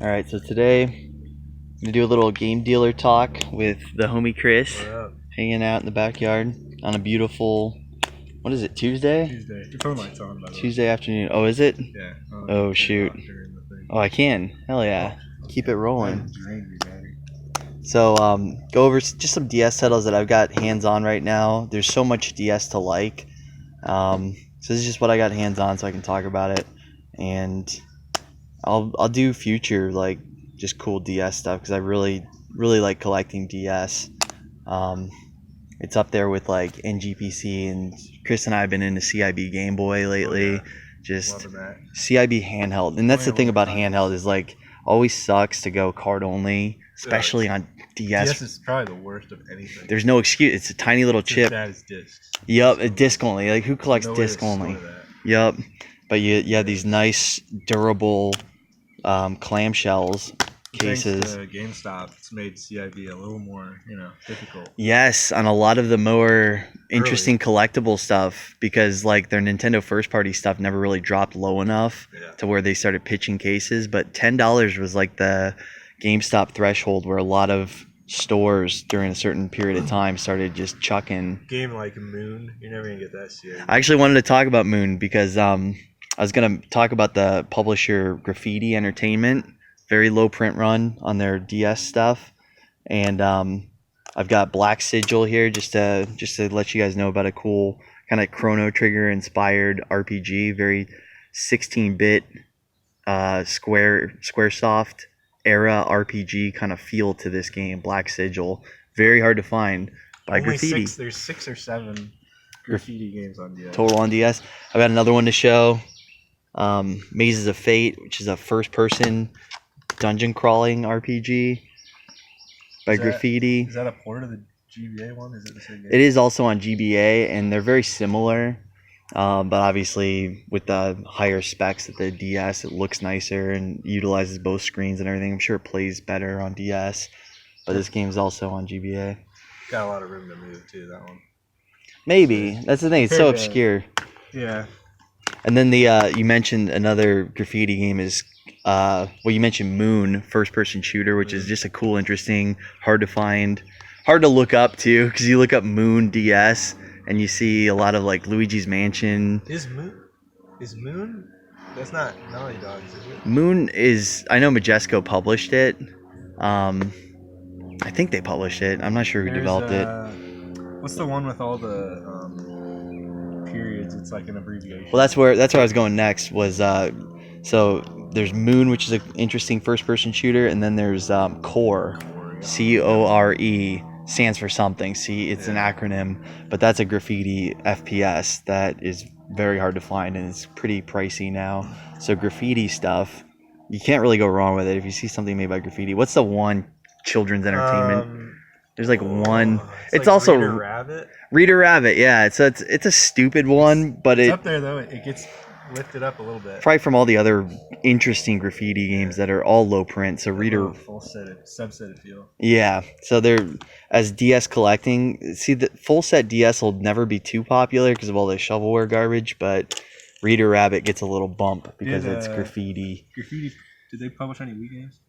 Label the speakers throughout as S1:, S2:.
S1: Alright, so today I'm gonna do a little game dealer talk with the homie Cris,
S2: What up?
S1: hanging out in the backyard on a beautiful, what is it, Tuesday?
S2: Tuesday. Your phone light's on, by the way.
S1: Tuesday afternoon. Oh, is it?
S2: Yeah.
S1: Oh, shoot. Oh, I can. Hell yeah. Keep it rolling. So, go over just some DS titles that I've got hands on right now. There's so much DS to like. So this is just what I got hands on, so I can talk about it, and I'll do future like just cool DS stuff because I really like collecting DS. It's up there with like NGPC, and Chris and I have been into CIB Game Boy lately.
S2: Oh, yeah.
S1: Just
S2: Loving that.
S1: CIB handheld, and that's the thing about handheld is like always sucks to go card only, especially on DS.
S2: DS is probably the worst of anything.
S1: There's no excuse. It's a tiny little chip.
S2: As bad as discs.
S1: Yep, a disc only. Like who collects
S2: No
S1: disc only?
S2: that.
S1: Yep, but you have these nice durable clamshells cases.
S2: Thanks to GameStop, it's made CIB a little more, difficult.
S1: Yes, on a lot of the more interesting collectible stuff, because like their Nintendo first party stuff never really dropped low enough to where they started pitching cases. But $10 was like the GameStop threshold where a lot of stores during a certain period of time started just chucking.
S2: Game like Moon, you're never gonna get that CIB.
S1: I actually wanted to talk about Moon because I was gonna talk about the publisher Graffiti Entertainment. Very low print run on their DS stuff, and I've got Black Sigil here just to let you guys know about a cool kind of Chrono Trigger inspired RPG, very 16-bit Squaresoft era RPG kind of feel to this game. Black Sigil, very hard to find by
S2: Only
S1: Graffiti.
S2: There's 6 or 7 Graffiti games on DS.
S1: Total on DS. I've got another one to show. Mazes of Fate, which is a first-person dungeon crawling RPG by Graffiti.
S2: Is that a port of the GBA one? Is it the same game?
S1: It is also on GBA, and they're very similar, but obviously with the higher specs of the DS, it looks nicer and utilizes both screens and everything. I'm sure it plays better on DS, but this game's also on GBA.
S2: Got a lot of room to move too, that one.
S1: Maybe. That's the thing. It's so obscure.
S2: Yeah.
S1: And then the you mentioned another Graffiti game is you mentioned Moon, first-person shooter, which is just a cool, interesting, hard to find, hard to look up too, because you look up Moon DS and you see a lot of like Luigi's Mansion.
S2: Is Moon? That's not Naughty Dog's, is it?
S1: Moon is, I know Majesco published it. I think they published it. I'm not sure who developed it.
S2: What's the one with all the periods? It's like an abbreviation.
S1: Well, that's where I was going next. Was so there's Moon, which is an interesting first-person shooter, and then there's Core, CORE, stands for something. See, it's an acronym, but that's a Graffiti FPS that is very hard to find, and it's pretty pricey now. So Graffiti stuff, you can't really go wrong with it if you see something made by Graffiti. What's the one children's entertainment? There's like one. It's like also Reader Rabbit. Yeah, it's a stupid one, but
S2: it's up there though. It gets lifted up a little bit.
S1: Probably from all the other interesting Graffiti games that are all low print. So Reader
S2: subset of feel.
S1: Yeah, so they're as DS collecting. See, the full set DS will never be too popular because of all the shovelware garbage, but Reader Rabbit gets a little bump because it's Graffiti.
S2: Graffiti. Did they publish any Wii games?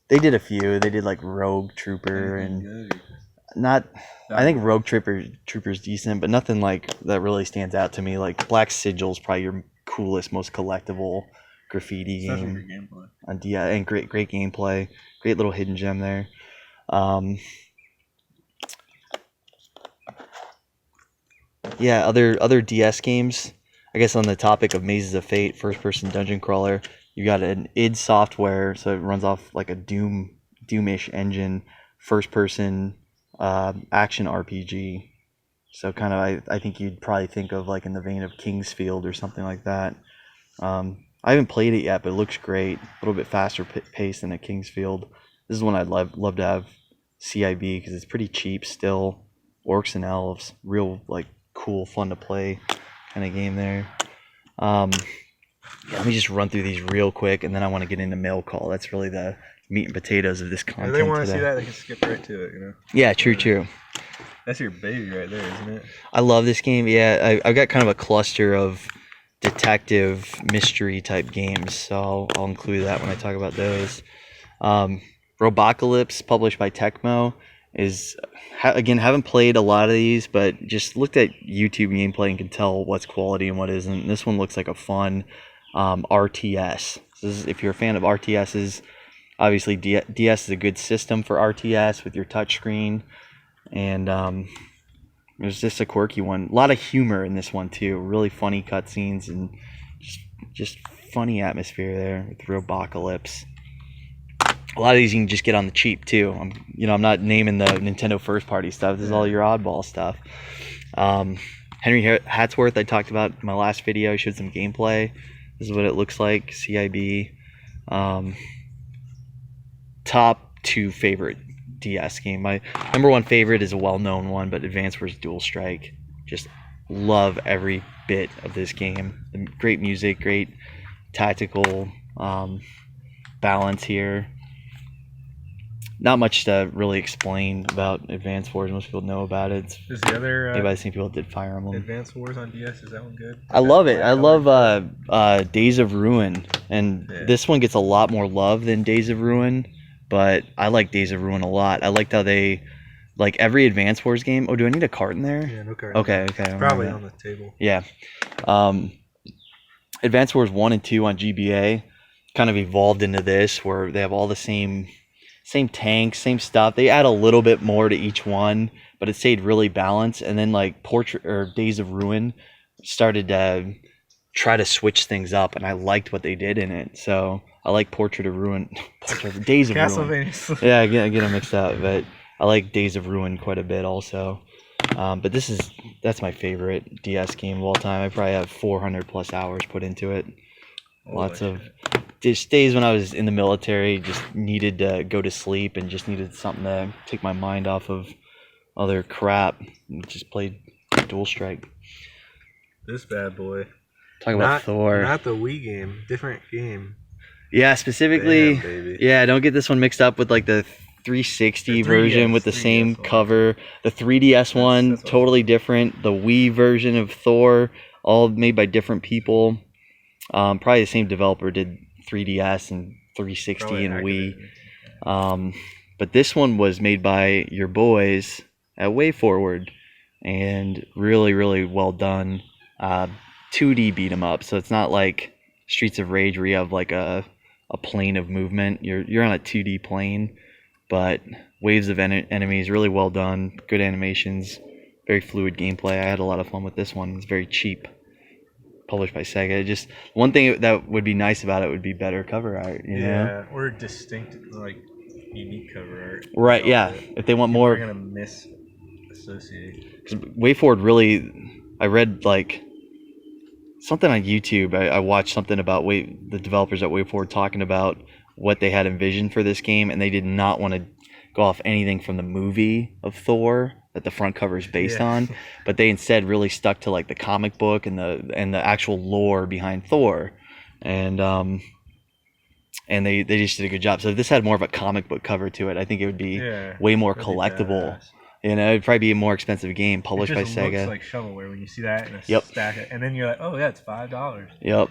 S1: They did a few. They did like Rogue Trooper and not. I think Rogue Trooper's decent, but nothing like that really stands out to me. Like Black Sigil's probably your coolest, most collectible Graffiti game.
S2: Great gameplay.
S1: On DS, and great gameplay. Great little hidden gem there. Yeah, other DS games. I guess on the topic of Mazes of Fate, first-person dungeon crawler, you got an id Software, so it runs off like a Doomish engine, first-person action RPG. So kind of, I think you'd probably think of like in the vein of Kingsfield or something like that. I haven't played it yet, but it looks great. A little bit faster paced than a Kingsfield. This is one I'd love to have CIB because it's pretty cheap still. Orcs and Elves, real like cool, fun to play kind of game there. Let me just run through these real quick, and then I want to get into mail call. That's really the meat and potatoes of this content.
S2: If they want to see that, they can skip right to it.
S1: Yeah, true.
S2: That's your baby right there, isn't it?
S1: I love this game. Yeah, I've got kind of a cluster of detective mystery type games, so I'll include that when I talk about those. Robocalypse, published by Tecmo, is again, haven't played a lot of these, but just looked at YouTube gameplay and can tell what's quality and what isn't. This one looks like a fun RTS. If you're a fan of RTSs, obviously DS is a good system for RTS with your touchscreen, and there's just a quirky one. A lot of humor in this one too. Really funny cutscenes and just funny atmosphere there with Robocalypse. A lot of these you can just get on the cheap too. I'm not naming the Nintendo first party stuff. This is all your oddball stuff. Henry Hatsworth, I talked about in my last video. I showed some gameplay. This is what it looks like. CIB. Top 2 favorite DS game. My number 1 favorite is a well-known one, but Advance Wars Dual Strike. Just love every bit of this game. Great music, great tactical balance here. Not much to really explain about Advance Wars. Most people know about it.
S2: Is the other
S1: maybe I've seen people that did Fire Emblem.
S2: Advance Wars on DS, is that one good?
S1: I love it. I love Days of Ruin, and this one gets a lot more love than Days of Ruin, but I like Days of Ruin a lot. I liked how they, like every Advance Wars game. Oh, do I need a cart in there?
S2: Yeah, no cart.
S1: Okay.
S2: It's probably on the table.
S1: Yeah. Advance Wars 1 and 2 on GBA kind of evolved into this, where they have all the same tanks, same stuff. They add a little bit more to each one, but it stayed really balanced. And then like Days of Ruin started to try to switch things up, and I liked what they did in it. So I like Days of Ruin. Yeah, I get them mixed up, but I like Days of Ruin quite a bit also. But that's my favorite DS game of all time. I probably have 400 plus hours put into it. Lots of just days when I was in the military, just needed to go to sleep and just needed something to take my mind off of other crap. Just played Dual Strike.
S2: This bad boy.
S1: Talk about Thor.
S2: Not the Wii game. Different game.
S1: Yeah, specifically.
S2: Damn, baby.
S1: Yeah, don't get this one mixed up with like the 360 version with the same cover. The 3DS one, that's totally different. The Wii version of Thor, all made by different people. Probably the same developer did 3DS and 360 probably and Wii. But this one was made by your boys at WayForward, and really, really well done. 2D beat 'em up, so it's not like Streets of Rage where you have like a plane of movement. You're on a 2D plane, but waves of enemies, really well done. Good animations, very fluid gameplay. I had a lot of fun with this one. It's very cheap. Published by Sega. Just one thing that would be nice about it would be better cover art, you know?
S2: Or distinct, like unique cover art.
S1: Right, yeah. If they want more,
S2: we're gonna misassociate.
S1: Because WayForward really, I read like something on YouTube. I watched something about the developers at WayForward talking about what they had envisioned for this game, and they did not want to go off anything from the movie of Thor that the front cover is based on, but they instead really stuck to like the comic book and the actual lore behind Thor, and they just did a good job. So if this had more of a comic book cover to it, I think it would be way more collectible. You know, it'd probably be a more expensive game published by Sega. It looks
S2: like shovelware when you see that in a stack, and then you're like, oh yeah, it's $5.
S1: Yep.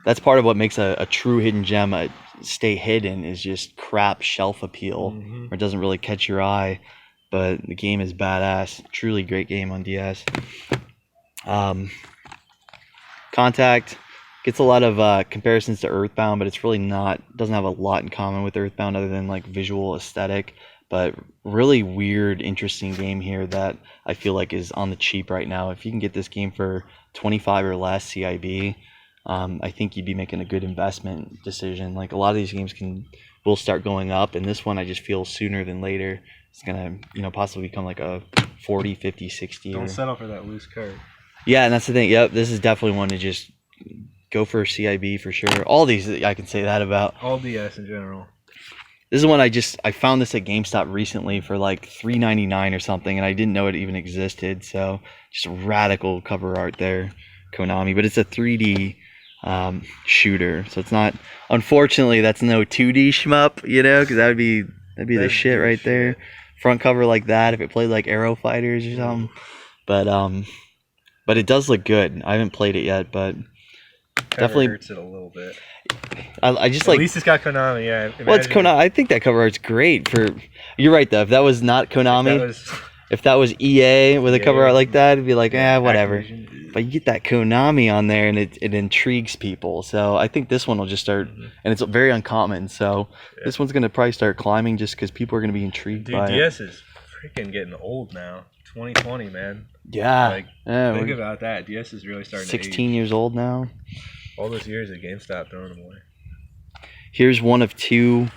S1: That's part of what makes a true hidden gem stay hidden, is just crap shelf appeal, where it doesn't really catch your eye. But the game is badass. Truly great game on DS. Contact gets a lot of comparisons to Earthbound, but it's really doesn't have a lot in common with Earthbound other than like visual aesthetic. But really weird, interesting game here that I feel like is on the cheap right now. If you can get this game for 25 or less CIB, I think you'd be making a good investment decision. Like a lot of these games will start going up, and this one I just feel sooner than later it's gonna possibly become like a 40, 50, 60.
S2: Don't settle for that loose card.
S1: Yeah, and that's the thing. Yep, this is definitely one to just go for CIB for sure. All these I can say that about.
S2: All DS in general.
S1: This is one I found this at GameStop recently for like $3.99 or something, and I didn't know it even existed. So just radical cover art there, Konami. But it's a 3D shooter, so it's not. Unfortunately, that's no 2D shmup, because that'd be the shit right there. Front cover like that if it played like Aero Fighters or something. But it does look good. I haven't played it yet, but Definitely
S2: hurts it a little bit.
S1: I just
S2: At
S1: like.
S2: least it's got Konami. Yeah.
S1: Well, it's Konami. I think that cover art's great for. You're right though. If that was not Konami, if that was EA with a cover art like that, it'd be like, whatever.
S2: Activision.
S1: But you get that Konami on there, and it intrigues people. So I think this one will just start, and it's very uncommon. So this one's gonna probably start climbing just because people are gonna be intrigued by
S2: DS is freaking getting old now. 2020, man.
S1: it. Yeah.
S2: Like,
S1: Yeah,
S2: think
S1: we're
S2: about that. DS is really starting
S1: 16
S2: to age.
S1: years old now.
S2: All those years at GameStop throwing them away.
S1: Here's one of two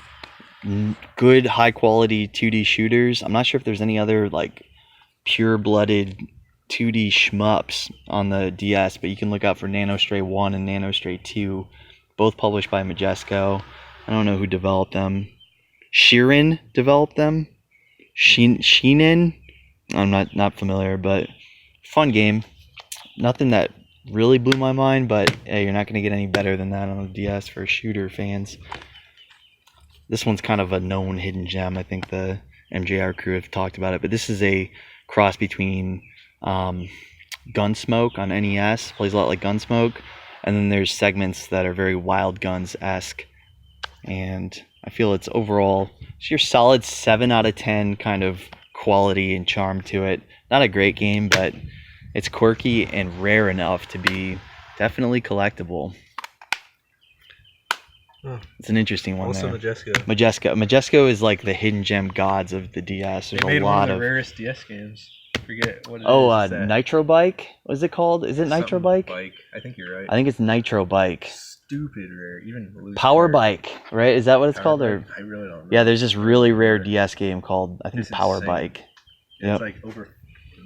S1: good, high quality 2D shooters. I'm not sure if there's any other like pure blooded 2D shmups on the DS, but you can look out for Nanostray 1 and Nanostray 2, both published by Majesco. I don't know who developed them. Shirin developed them. Shinen? I'm not familiar, but fun game. Nothing that really blew my mind, but hey, you're not going to get any better than that on the DS for shooter fans. This one's kind of a known hidden gem. I think the MJR crew have talked about it, but this is a cross between Gunsmoke on NES, plays a lot like Gunsmoke, and then there's segments that are very Wild Guns-esque, and I feel it's overall it's your solid 7 out of 10 kind of quality and charm to it. Not a great game, but it's quirky and rare enough to be definitely collectible. It's an interesting one.
S2: Also,
S1: there.
S2: Majesco.
S1: Majesco is like the hidden gem gods of the DS. There's
S2: They made
S1: a lot
S2: one of
S1: of
S2: the rarest DS games. Forget what it is.
S1: Nitro Bike. What is it called? Is it Nitro Bike?
S2: I think you're right.
S1: I think it's Nitro Bike.
S2: Stupid rare. Even
S1: Power Bike, right? Is that what it's called?
S2: Bike?
S1: Or
S2: I really don't know.
S1: yeah, there's this really rare DS game called I think
S2: It's
S1: Power
S2: insane.
S1: Bike.
S2: It's like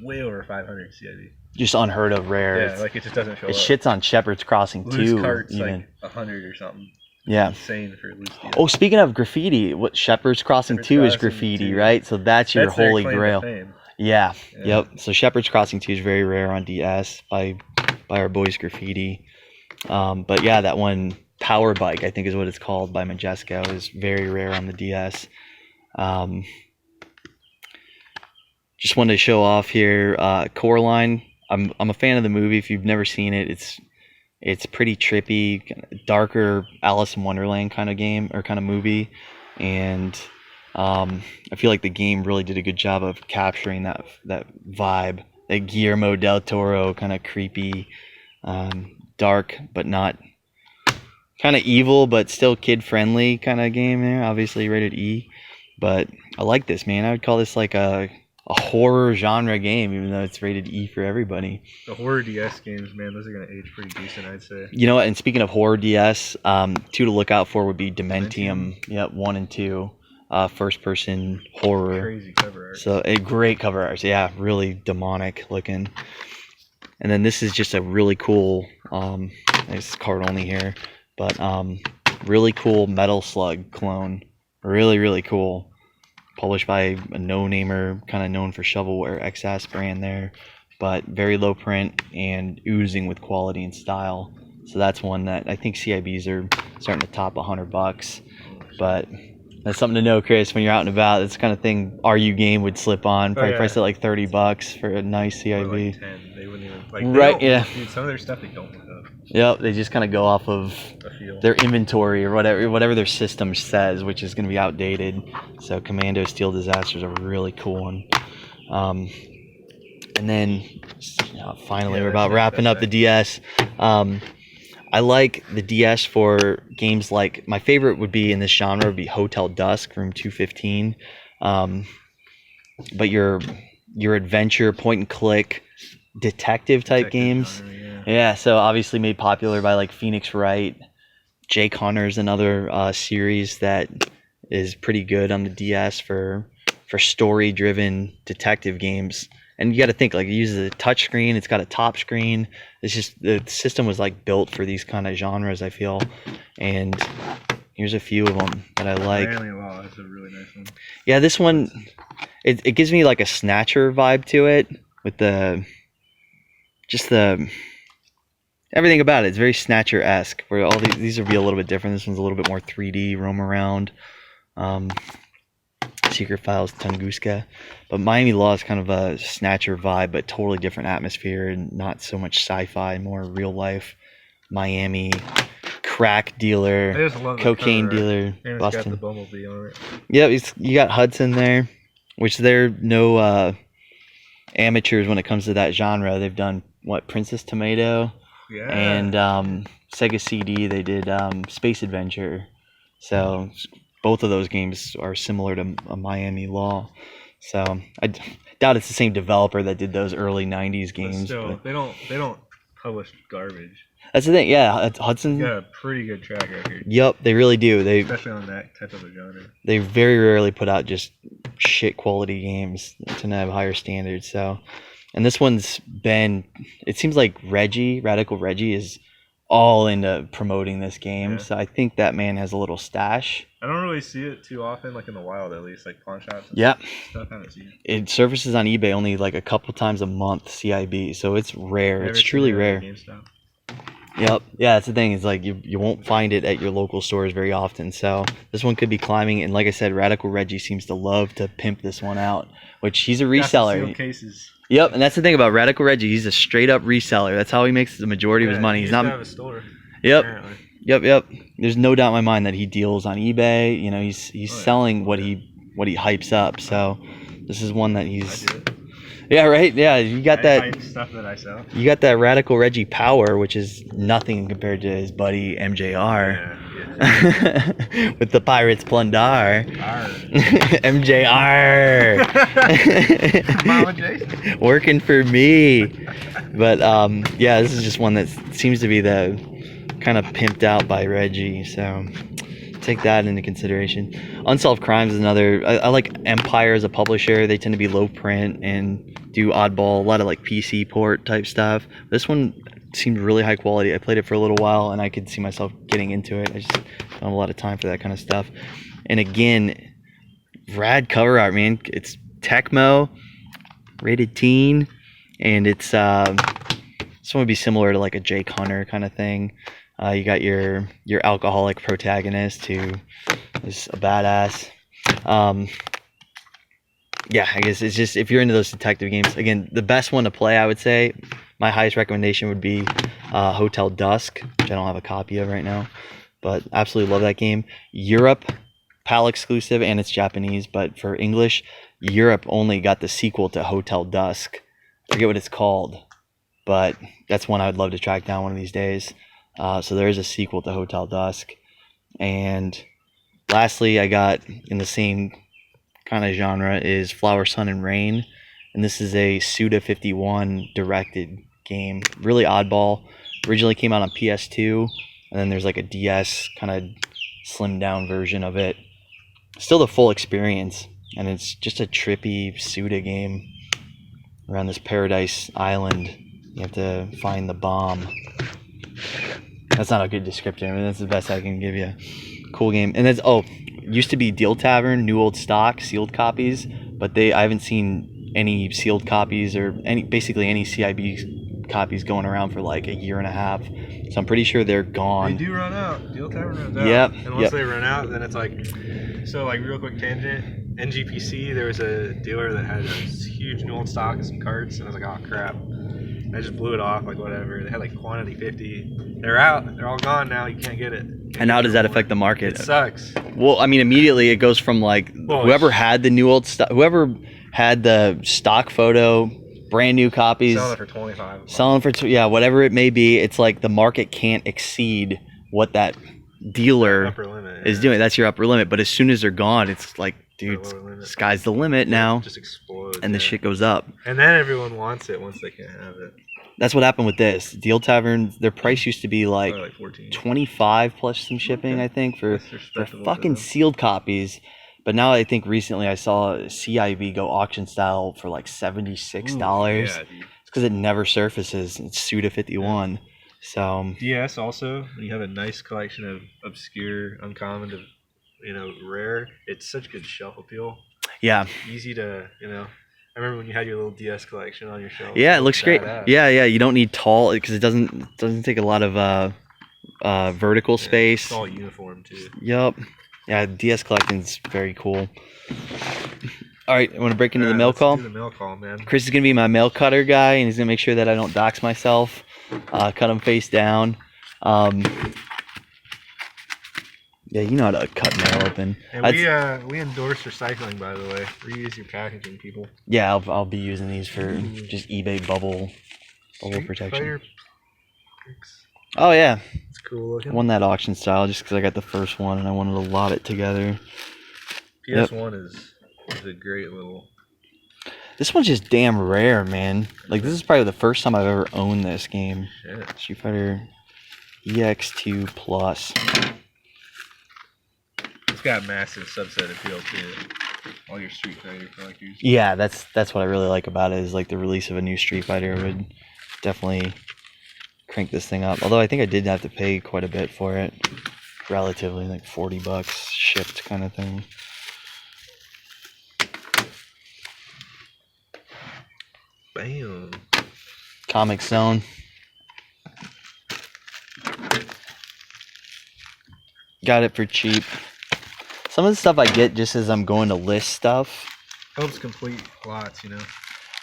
S2: way over 500 CID.
S1: Just unheard of rare.
S2: Yeah, like it just doesn't show
S1: It
S2: up.
S1: shits on Shepherd's Crossing
S2: Loose
S1: too.
S2: carts
S1: Even.
S2: like 100 or something.
S1: Yeah.
S2: Insane for loose DS.
S1: Oh, speaking of graffiti, what Shepherd's Crossing 2 is graffiti, right? So that's your
S2: their
S1: holy
S2: claim to
S1: grail.
S2: fame.
S1: Yeah. Yep. So Shepherd's Crossing 2 is very rare on DS by our boys Graffiti. But yeah, that one Power Bike, I think is what it's called by Majesco, is very rare on the DS. Just wanted to show off here Coraline. I'm a fan of the movie. If you've never seen it, it's pretty trippy, darker Alice in Wonderland kind of game or kind of movie, and I feel like the game really did a good job of capturing that vibe, that Guillermo del Toro kind of creepy, dark but not kind of evil but still kid friendly kind of game there. Obviously rated E, but I like this, man. I would call this like a horror genre game, even though it's rated E for everybody.
S2: The horror DS games, man, those are gonna age pretty decent, I'd say.
S1: You know what? And speaking of horror DS, 2 to look out for would be Dementium. Yep, 1 and 2, first person horror.
S2: Crazy cover art.
S1: So a great cover art. Yeah, really demonic looking. And then this is just a really cool. It's card only here, but really cool Metal Slug clone. Really cool. Published by a no-namer, kind of known for shovelware, XS brand there, but very low print and oozing with quality and style. So that's one that I think CIBs are starting to top $100. But that's something to know, Chris, when you're out and about. That's the kind of thing RU Game would slip on. Probably priced at like $30 for a nice CIB.
S2: Or like 10. They wouldn't even
S1: Right, yeah.
S2: Dude, some of their stuff they don't look up.
S1: Yep, they just kind of go off of their inventory or whatever their system says, which is going to be outdated. So Commando Steel Disasters are a really cool one. And then finally, we're about wrapping up the DS. I like the DS for games like, my favorite would be in this genre would be Hotel Dusk, Room 215. But your adventure, point and click, detective type games.
S2: Genre,
S1: yeah, so obviously made popular by like Phoenix Wright. Jake Hunter's another series that is pretty good on the DS for story-driven detective games. And you got to think, like, it uses a touch screen. It's got a top screen. It's just the system was like built for these kind of genres, I feel. And here's a few of them that I like.
S2: That's a really nice one.
S1: Yeah, this one, it gives me like a Snatcher vibe to it with everything about it. It's very Snatcher-esque. Where all these will be a little bit different. This one's a little bit more 3D, roam around. Secret Files, Tunguska. But Miami Law is kind of a Snatcher vibe, but totally different atmosphere and not so much sci-fi, more real life. Miami crack
S2: I
S1: dealer,
S2: just love the
S1: cocaine
S2: cover art.
S1: dealer,
S2: And it's got the
S1: Boston.
S2: bumblebee on it.
S1: Yep, you got Hudson there, which they're no amateurs when it comes to that genre. They've done what, Princess Tomato,
S2: Yeah.
S1: and Sega CD. They did Space Adventure. So both of those games are similar to a Miami Law. So I doubt it's the same developer that did those early '90s
S2: But
S1: games.
S2: still,
S1: But
S2: they don't publish garbage.
S1: that's the thing. Yeah, Hudson.
S2: They got a pretty good track record,
S1: Yep, they really do.
S2: especially on that type of a genre.
S1: They very rarely put out just shit quality games. They tend to have higher standards. So, and this one's been. It seems like Radical Reggie, is all into promoting this game.
S2: Yeah.
S1: So I think that man has a little stash.
S2: I don't really see it too often, like in the wild at least, like pawn shops. And
S1: Yep.
S2: stuff. I haven't seen it.
S1: It surfaces on eBay only like a couple times a month, CIB. So it's rare.
S2: Never
S1: It's
S2: seen
S1: truly
S2: it at
S1: rare.
S2: GameStop.
S1: Yep. Yeah, that's the thing. It's like you won't find it at your local stores very often. So this one could be climbing. And like I said, Radical Reggie seems to love to pimp this one out, which he's a
S2: Got some
S1: reseller.
S2: sealed cases.
S1: Yep, and that's the thing about Radical Reggie. He's a straight up reseller. That's how he makes the majority of his money.
S2: He
S1: He's
S2: used to
S1: not.
S2: have a store.
S1: Yep.
S2: Apparently.
S1: Yep. There's no doubt in my mind that he deals on eBay. You know, he's
S2: Oh, yeah.
S1: selling what he hypes up. So this is one that
S2: I
S1: he's.
S2: do it.
S1: Yeah, right. Yeah, you got
S2: I
S1: that.
S2: hype stuff that I sell.
S1: You got that Radical Reggie power, which is nothing compared to his buddy MJR.
S2: Yeah.
S1: With the Pirates Plundar.
S2: Arr.
S1: MJR.
S2: Mama Jason.
S1: Working for me. But yeah, this is just one that seems to be the kind of pimped out by Reggie. So take that into consideration. Unsolved Crimes is another. I like Empire as a publisher. They tend to be low print and do oddball, a lot of like PC port type stuff. This one seemed really high quality. I played it for a little while and I could see myself getting into it. I just don't have a lot of time for that kind of stuff. And again, rad cover art, man. It's Tecmo, rated teen, and it's this one would be similar to like a Jake Hunter kind of thing. You got your alcoholic protagonist who is a badass. Yeah, I guess it's just, if you're into those detective games, again, the best one to play, I would say, my highest recommendation would be Hotel Dusk, which I don't have a copy of right now, but absolutely love that game. Europe, PAL exclusive, and it's Japanese, but for English, Europe only got the sequel to Hotel Dusk. I forget what it's called, but that's one I would love to track down one of these days. So there is a sequel to Hotel Dusk. And lastly, I got in the same kind of genre is Flower, Sun, and Rain. And this is a Suda51 directed game. Really oddball. Originally came out on PS2. And then there's like a DS kind of slimmed down version of it. Still the full experience. And it's just a trippy Suda game around this paradise island. You have to find the bomb. That's not a good description. I mean, that's the best I can give you. Cool game. And that's, used to be Deal Tavern, new old stock, sealed copies, but I haven't seen any sealed copies or basically any CIB copies going around for like a year and a half. So I'm pretty sure they're gone.
S2: They do run out. Deal Tavern runs out.
S1: Yep.
S2: And once they run out, then it's like, so like real quick tangent, NGPC, there was a dealer that had this huge new old stock and some carts, and I was like, oh crap. I just blew it off, like whatever. They had like quantity 50. They're out. They're all gone now. You can't get it.
S1: And how does that affect the market?
S2: It sucks.
S1: Well, I mean, immediately it goes from like whoever had the new old stock, whoever had the stock photo, brand new copies,
S2: Selling it for 25.
S1: selling for whatever it may be. It's like the market can't exceed what that dealer
S2: Upper limit,
S1: is doing. That's your upper limit. But as soon as they're gone, it's like, dude,
S2: lower limit.
S1: sky's the limit now,
S2: Just explodes.
S1: and the shit goes up.
S2: And then everyone wants it once they can't have it.
S1: That's what happened with this Deal Tavern. Their price used to be like
S2: Probably like 14.
S1: 25 plus some shipping,
S2: Okay.
S1: I think, for
S2: That's respectable
S1: fucking
S2: to them.
S1: sealed copies. But now I think recently I saw CIV go auction style for like $76.
S2: Yeah, dude.
S1: It's because it never surfaces. It's Suda 51. So
S2: DS also, when you have a nice collection of obscure, uncommon to, rare, it's such good shelf appeal.
S1: yeah,
S2: Easy to, I remember when you had your little DS collection on your shelf.
S1: yeah, it looks great.
S2: Badass.
S1: Yeah. You don't need tall because it doesn't take a lot of vertical
S2: Yeah,
S1: space.
S2: It's all uniform too.
S1: Yup. Yeah, DS collecting's very cool. All right, I want to break into the mail
S2: Let's
S1: call.
S2: do the mail call, man.
S1: Chris is gonna be my mail cutter guy, and he's gonna make sure that I don't dox myself. Cut him face down. Um, yeah, you know how to cut mail open.
S2: And we endorse recycling, by the way. Reuse your packaging, people.
S1: Yeah, I'll be using these for just eBay bubble
S2: Street
S1: protection.
S2: Fighter.
S1: Oh yeah,
S2: It's cool looking.
S1: I won that auction style just because I got the first one and I wanted to lot it together.
S2: PS1 is a great little.
S1: This one's just damn rare, man. Like, this is probably the first time I've ever owned this game.
S2: Shit.
S1: Street Fighter EX2 Plus.
S2: It's got massive subset appeal to all your Street Fighter collectors.
S1: Yeah, that's what I really like about it, is like the release of a new Street Fighter would definitely crank this thing up. Although I think I did have to pay quite a bit for it. Relatively, like $40 shipped kind of thing.
S2: Bam.
S1: Comic Zone. Got it for cheap. Some of the stuff I get just as I'm going to list stuff.
S2: Helps complete lots, you know.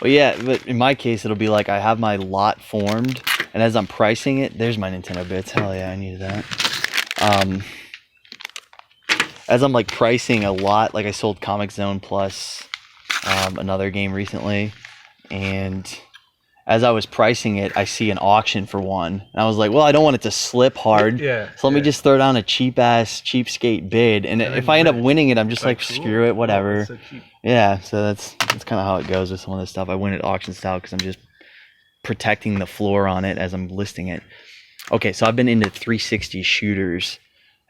S1: Well, yeah, but in my case, it'll be like I have my lot formed, and as I'm pricing it, there's my Nintendo bits. Hell yeah, I needed that. As I'm like pricing a lot, like I sold Comic Zone plus another game recently, and as I was pricing it, I see an auction for one, and I was like, well, I don't want it to slip hard, so let me just throw down a cheapskate bid, and if I end up winning it, I'm just like,
S2: cool.
S1: screw it, whatever.
S2: Oh, so cheap.
S1: Yeah, so that's kind of how it goes with some of this stuff. I win at auction style because I'm just protecting the floor on it as I'm listing it. Okay, so I've been into 360 shooters,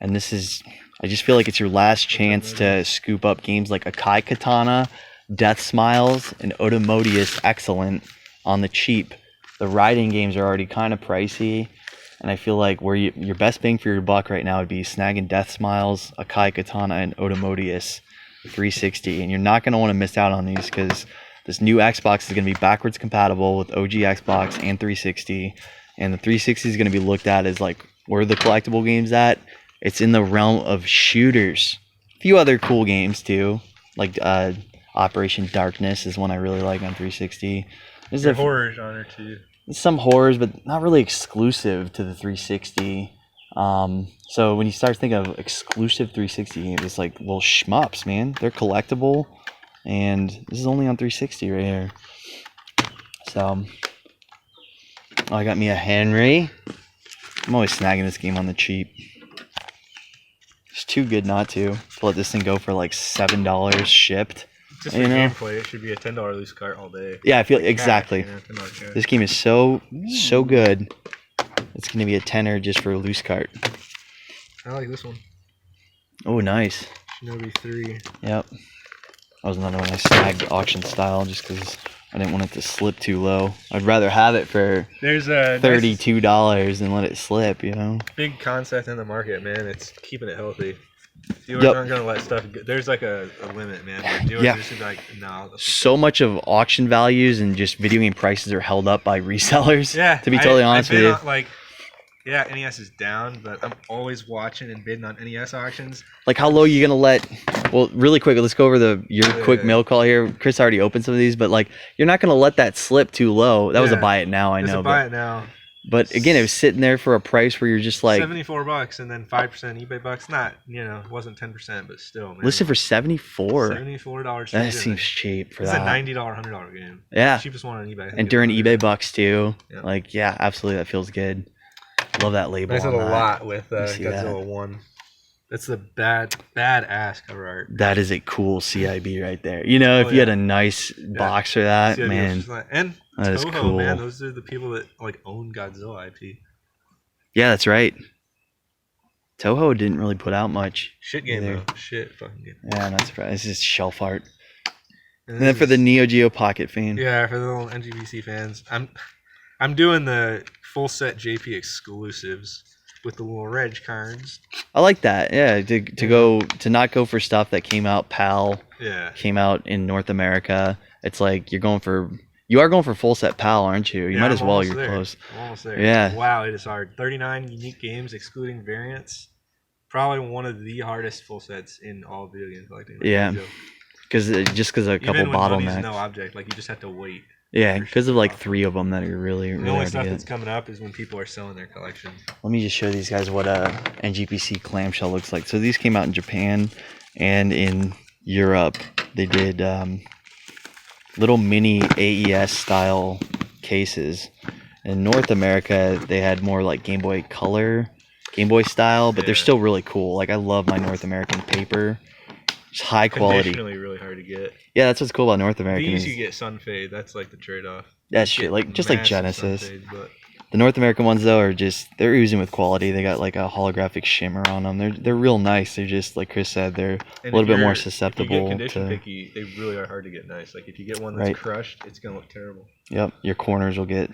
S1: and this is, I just feel like it's your last chance to scoop up games like Akai Katana, Death Smiles, and Otomodius Excellent on the cheap. The riding games are already kind of pricey, and I feel like where your best bang for your buck right now would be snagging Death Smiles, Akai Katana, and Otomodius 360, and you're not going to want to miss out on these because this new Xbox is going to be backwards compatible with OG Xbox and 360, and the 360 is going to be looked at as like, where are the collectible games at? It's in the realm of shooters. A few other cool games too, like Operation Darkness is one I really like on 360. There's
S2: a horror genre too.
S1: Some horrors, but not really exclusive to the 360. So when you start thinking of exclusive 360 games, it's like little shmups, man. They're collectible, and this is only on 360 right here. So, I got me a Henry. I'm always snagging this game on the cheap. It's too good not to let this thing go for like $7 shipped.
S2: Just for gameplay, it should be a $10 loose cart all day.
S1: Yeah, I feel exactly.
S2: Cash.
S1: This game is so good. It's gonna be a tenner just for a loose cart.
S2: I like this one.
S1: Oh, nice.
S2: Shinobi 3.
S1: Yep. That was another one I snagged auction style just because I didn't want it to slip too low. I'd rather have it for $32 than let it slip, you know?
S2: Big concept in the market, man. It's keeping it healthy. Dealers aren't going to let stuff go. There's like a limit, man. Dealers are just like, no.
S1: So much of auction values and just video game prices are held up by resellers.
S2: Yeah.
S1: To be totally honest with you.
S2: Yeah, NES is down, but I'm always watching and bidding on NES auctions.
S1: Like, how low are you going to let... Well, really quick, let's go over your quick mail call here. Chris already opened some of these, but, like, you're not going to let that slip too low. That was a buy it now, I know.
S2: It's a buy it now.
S1: But, again, it was sitting there for a price where you're just like...
S2: $74 and then 5% eBay bucks. Not, it wasn't 10%, but still, man.
S1: Listed for $74.
S2: $74.
S1: That seems cheap for that.
S2: It's a $90, $100 game.
S1: Yeah.
S2: The cheapest one on eBay.
S1: And during eBay bucks, too. Yeah. Like, yeah, absolutely, that feels good. Love that label.
S2: Nice little lot with Godzilla 1. That's the badass cover art.
S1: That is a cool CIB right there. You know, if you had a nice box for that, CIB, man.
S2: And
S1: that is cool.
S2: Man, those are the people that like own Godzilla IP.
S1: Yeah, that's right. Toho didn't really put out much.
S2: Shit game though. Shit fucking game.
S1: Yeah, not surprised. It's just shelf art. And then for the Neo Geo Pocket fan.
S2: Yeah, for the little NGPC fans. I'm doing the full set JP exclusives with the little reg cards.
S1: I like that. Yeah, to not go for stuff that came out PAL. Yeah. Came out in North America. It's like you are going for full set PAL, aren't you? You might as well. You're close.
S2: I'm almost there.
S1: Yeah.
S2: Wow, it is hard. 39 unique games excluding variants. Probably one of the hardest full sets in all of video game collecting.
S1: Yeah. Because of a couple bottlenecks.
S2: No object, like you just have to wait.
S1: Yeah, because of like 3 of them that are really,
S2: The
S1: really
S2: only
S1: hard to
S2: stuff
S1: get.
S2: that's coming up is when people are selling their collection.
S1: Let me just show these guys what a NGPC clamshell looks like. So these came out in Japan and in Europe. They did little mini AES style cases. In North America, they had more like Game Boy Color, Game Boy style, but they're
S2: Yeah.
S1: still really cool. Like I love my North American paper. It's high quality.
S2: Conditionally really hard to get.
S1: Yeah, that's what's cool about North American.
S2: These
S1: is
S2: you get sun fade. That's like the trade-off.
S1: That's
S2: You
S1: shit.
S2: get
S1: Like just like
S2: massive
S1: Genesis.
S2: sun fade, but
S1: The North American ones though are just they're oozing with quality. They got like a holographic shimmer on them. They're real nice. They're just like Chris said. They're a little bit more susceptible
S2: If you get condition
S1: to.
S2: picky, they really are hard to get nice. Like if you get one that's
S1: Right.
S2: crushed, it's gonna look terrible.
S1: Yep, your corners will get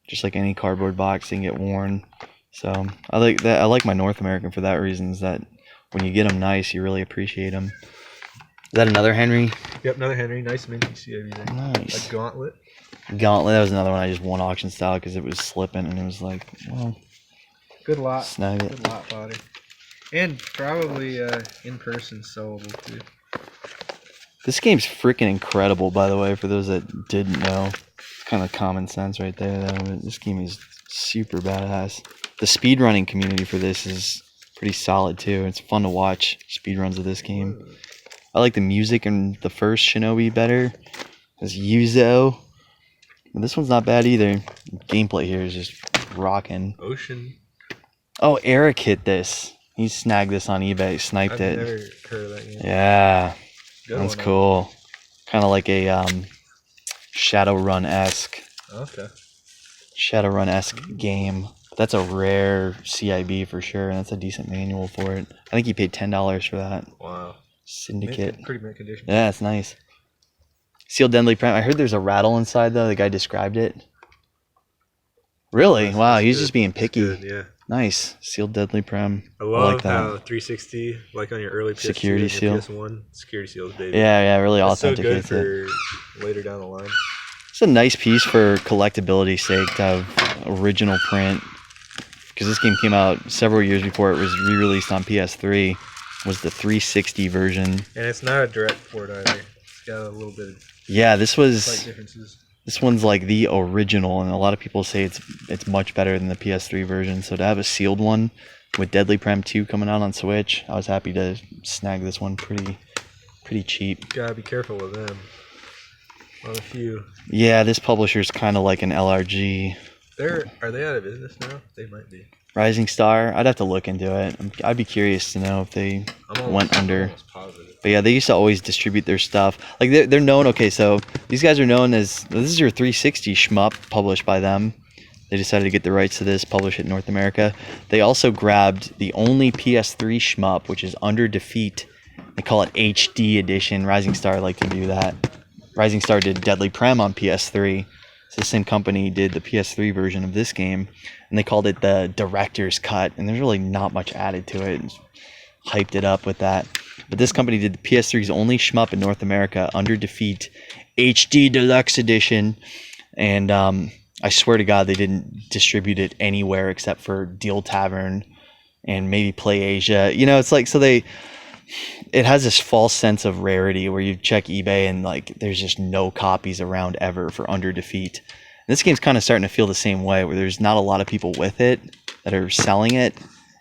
S1: just like any cardboard box. They can get worn. So I like that. I like my North American for that reason. Is that when you get them nice, you really appreciate them. Is that another Henry?
S2: Yep, another Henry. Nice minty CIB there.
S1: Nice.
S2: A gauntlet.
S1: Gauntlet. That was another one I just won auction style because it was slipping and it was like, well,
S2: Good lot.
S1: snag it.
S2: Good lot body. And probably in person sellable too.
S1: This game's freaking incredible, by the way, for those that didn't know. It's kind of common sense right there, though. But this game is super badass. The speedrunning community for this is pretty solid, too. It's fun to watch speedruns of this game. I like the music in the first Shinobi better. There's Yuzo. But this one's not bad either. Gameplay here is just rocking.
S2: Ocean.
S1: Oh, Eric hit this. He snagged this on eBay, sniped
S2: I've
S1: it.
S2: never heard of that game.
S1: Yeah.
S2: Good
S1: That's
S2: one,
S1: cool. Kind of like a Shadowrun-esque game. That's a rare CIB for sure, and that's a decent manual for it. I think he paid $10 for that.
S2: Wow.
S1: Syndicate.
S2: Pretty mint condition.
S1: Yeah, it's nice. Sealed Deadly Prem. I heard there's a rattle inside though. The guy described it. Really? Wow, he's just being picky.
S2: Good, yeah.
S1: Nice. Sealed Deadly Prem.
S2: I love
S1: like that.
S2: how 360, like on your early PS2
S1: Security
S2: and
S1: seal.
S2: your PS1, security seals, baby.
S1: Yeah, really
S2: That's so good
S1: authenticates it.
S2: for later down the line.
S1: It's a nice piece for collectability sake to have original print. Because this game came out several years before it was re-released on PS3. Was the 360 version.
S2: And it's not a direct port either. It's got a little bit of
S1: Yeah, this
S2: slight differences.
S1: one's like the original, and a lot of people say it's much better than the PS3 version. So to have a sealed one with Deadly Prem 2 coming out on Switch, I was happy to snag this one pretty cheap.
S2: Gotta be careful with them. On a few.
S1: Yeah, this publisher's kind of like an LRG.
S2: Are they out of business now? They might be.
S1: Rising Star, I'd have to look into it. I'd be curious to know if they went under.
S2: almost positive.
S1: But yeah, they used to always distribute their stuff. Like they're known. Okay, so these guys are known as this is your 360 shmup published by them. They decided to get the rights to this, publish it in North America. They also grabbed the only PS3 shmup, which is Under Defeat. They call it HD edition. Rising Star like to do that. Rising Star did Deadly Prem on PS3. So the same company did the PS3 version of this game, and they called it the Director's Cut, and there's really not much added to it. Just hyped it up with that. But this company did the PS3's only shmup in North America, Under Defeat HD Deluxe Edition, and I swear to God they didn't distribute it anywhere except for Deal Tavern and maybe Play Asia. You know, it's like it has this false sense of rarity where you check eBay and like there's just no copies around ever for Under Defeat. And this game's kind of starting to feel the same way, where there's not a lot of people with it that are selling it,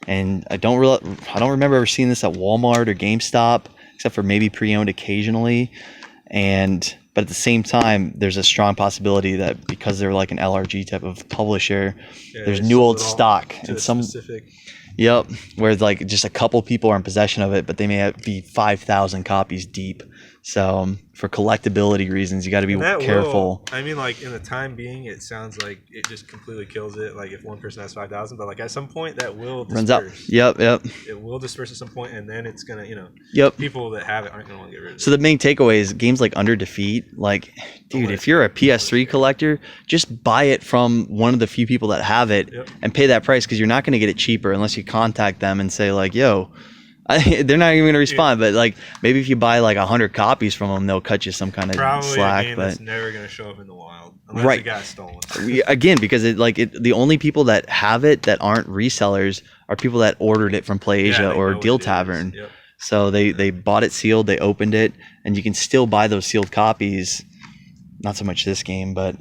S1: and I don't remember ever seeing this at Walmart or GameStop except for maybe pre-owned occasionally. But at the same time, there's a strong possibility that because they're like an LRG type of publisher, there's new old stock and some
S2: specific.
S1: Yep, where like just a couple people are in possession of it, but they may be 5,000 copies deep. So for collectability reasons, you got to be careful.
S2: I mean, like in the time being, it sounds like it just completely kills it. Like if one person has 5,000, but like at some point that will disperse.
S1: Runs out. Yep.
S2: It will disperse at some point, and then it's gonna,
S1: Yep.
S2: people that have it aren't gonna want to get rid of it.
S1: So the main takeaway is games like Under Defeat. Like, dude, if you're a PS3 collector, just buy it from one of the few people that have it and pay that price, because you're not going to get it cheaper unless you contact them and say like, yo. They're not even going to respond, but like maybe if you buy like 100 copies from them, they'll cut you some kind of slack.
S2: A game
S1: but
S2: that's never going to show up in the wild unless it got stolen.
S1: Again, because the only people that have it that aren't resellers are people that ordered it from Play Asia or Deal Tavern.
S2: Yep.
S1: So they bought it sealed, they opened it, and you can still buy those sealed copies Not so much this game, but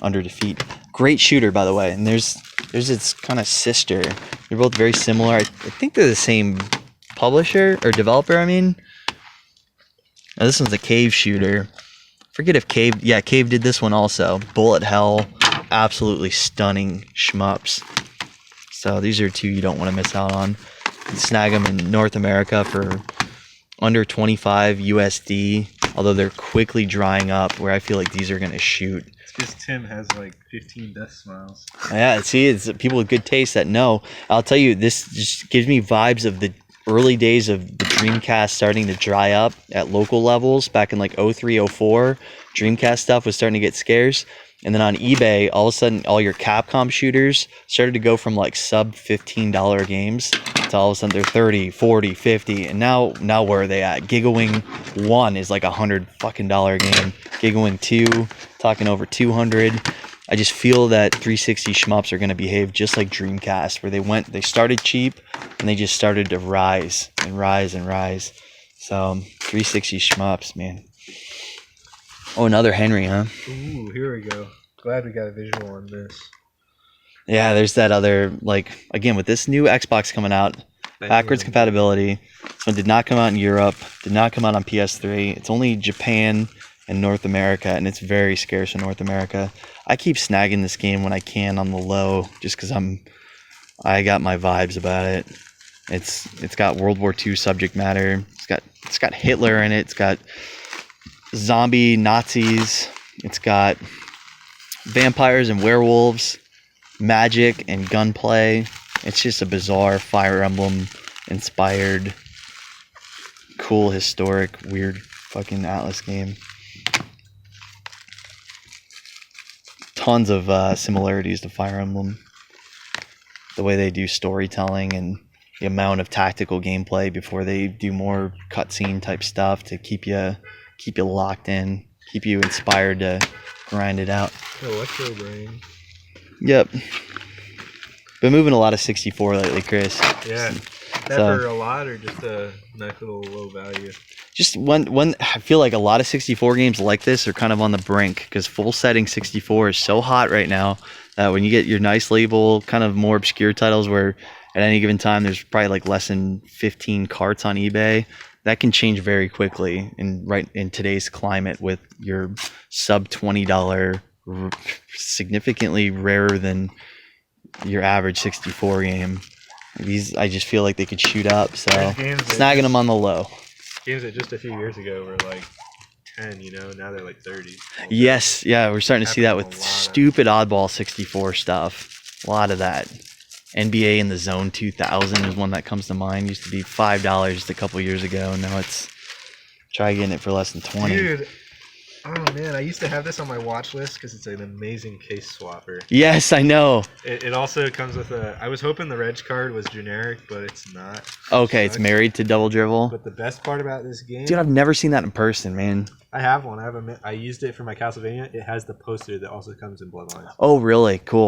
S1: Under Defeat. Great shooter, by the way. And there's its kind of sister. They're both very similar. I think they're the same publisher or developer. I mean, now, this one's a Cave shooter. Forget if Cave. Yeah, Cave did this one also. Bullet Hell, absolutely stunning shmups. So these are two you don't want to miss out on. You can snag them in North America for under 25 USD. Although they're quickly drying up, where I feel like these are gonna shoot.
S2: It's because Tim has like 15 death smiles.
S1: Yeah, see, it's people with good taste that know. I'll tell you, this just gives me vibes of the early days of the Dreamcast starting to dry up at local levels back in like 03, 04. Dreamcast stuff was starting to get scarce. And then on eBay, all of a sudden, all your Capcom shooters started to go from like sub $15 games to all of a sudden they're 30, 40, 50. And now where are they at? Gigawing 1 is like $100 fucking game. Gigawing 2, talking over 200. I just feel that 360 shmups are going to behave just like Dreamcast, where they started cheap and they just started to rise and rise and rise. So 360 shmups, man. Oh, another Henry, huh?
S2: Ooh, here we go. Glad we got a visual on this.
S1: Yeah, there's that other, like, again, with this new Xbox coming out, backwards compatibility. This one did not come out in Europe, did not come out on PS3. It's only Japan and North America, and it's very scarce in North America. I keep snagging this game when I can on the low, just because I got my vibes about it. It's got World War II subject matter. It's got Hitler in it. It's got zombie Nazis. It's got vampires and werewolves, magic and gunplay. It's just a bizarre Fire Emblem inspired, cool, historic, weird fucking Atlas game. Tons of similarities to Fire Emblem. The way they do storytelling and the amount of tactical gameplay before they do more cutscene type stuff to keep you locked in, keep you inspired to grind it out.
S2: Electro Brain.
S1: Yep. Been moving a lot of 64 lately, Chris.
S2: Yeah. Never a lot or just a nice little low value?
S1: Just one. I feel like a lot of 64 games like this are kind of on the brink because full setting 64 is so hot right now that when you get your nice label, kind of more obscure titles where at any given time there's probably like less than 15 carts on eBay, that can change very quickly in today's climate with your sub $20, significantly rarer than your average 64 game. These, I just feel like they could shoot up, so snagging them on the low.
S2: Games that just a few years ago were like 10, now they're like 30.
S1: Yes, yeah, we're starting to see that with stupid oddball 64 stuff. A lot of that. NBA in the Zone 2000 is one that comes to mind. Used to be $5 just a couple years ago. Now it's try getting it for less than 20.
S2: Dude, oh man, I used to have this on my watch list because it's an amazing case swapper.
S1: Yes, I know.
S2: It also comes with I was hoping the reg card was generic, but it's not.
S1: Okay, it's married to Double Dribble.
S2: But the best part about this game,
S1: dude, I've never seen that in person, man.
S2: I have one. I used it for my Castlevania. It has the poster that also comes in Bloodlines.
S1: Oh, really? Cool.